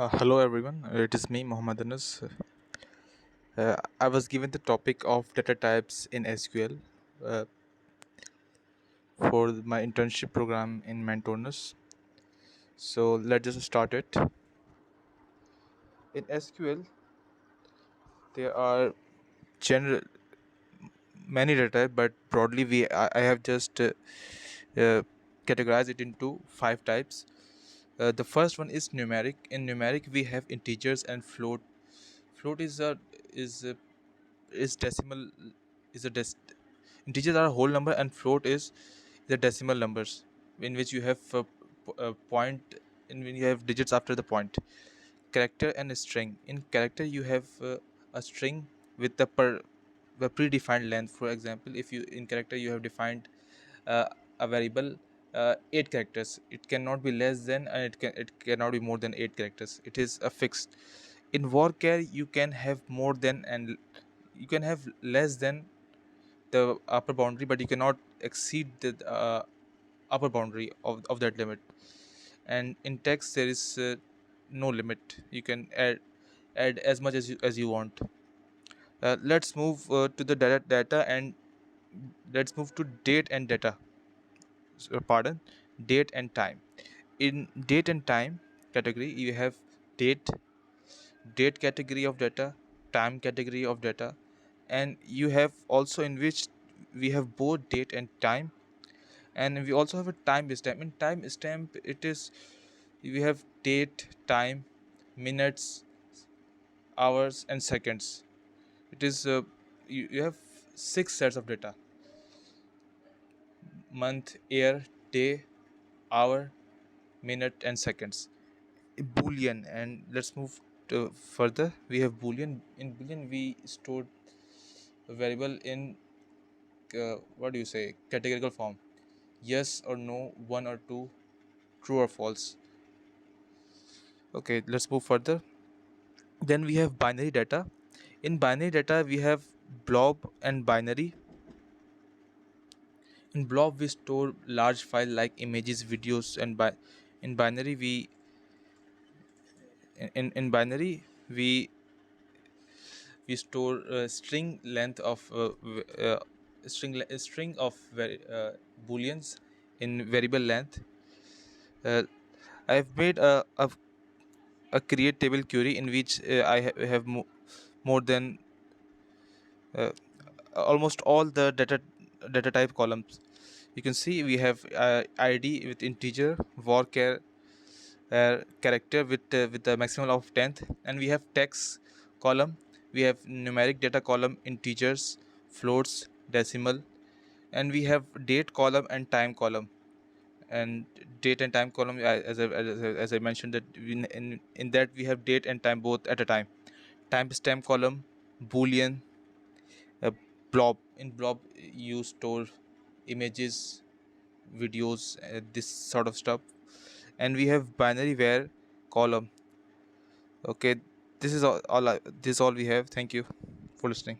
Hello everyone, it is me Mentorness. I was given the topic of data types in SQL for my internship program in Mentorness. So let's just start it. In SQL, there are general many data types, but broadly I have just uh, categorized it into five types. The first one is numeric. In numeric, we have integers and float. Float is a, is decimal is a integers are a whole number and float is the decimal numbers in which you have a point in when you have digits after the point. Character and a string. In character you have a string with the predefined length. For example, if you in character you have defined uh, a variable 8 characters, it cannot be less than and it cannot be more than 8 characters. It is a fixed. In varchar you can have more than and you can have less than the upper boundary, but you cannot exceed the upper boundary of that limit. And in text there is no limit. You can add as much as you want. Let's move to the data and let's move to date and data. Pardon, date and time. In date and time category you have date, date category of data, time category of data, and you have also in which we have both date and time. And we also have a time stamp. In time stamp it is we have date, time, minutes, hours and seconds. It is you have six sets of data: month, year, day, hour, minute and seconds. Boolean. And let's move to further. We have boolean. In boolean we stored a variable in what do you say, categorical form: yes or no, one or two, true or false. Okay, let's move further. Then we have binary data. In binary data we have blob and binary. In blob we store large file like images, videos, and in binary in binary we store string length of string of booleans in variable length. uh, I have made a create table query in which have more than uh, almost all the data type columns. You can see we have id with integer, varchar character with the maximum of 10th, and we have text column, we have numeric data column, integers, floats, decimal, and we have date column and time column. And date and time column, as I mentioned that in that we have date and time both at a time. Timestamp column, boolean, uh, blob. In blob you store images, videos, this sort of stuff. And we have binary where column. Okay, this is all we have. Thank you for listening.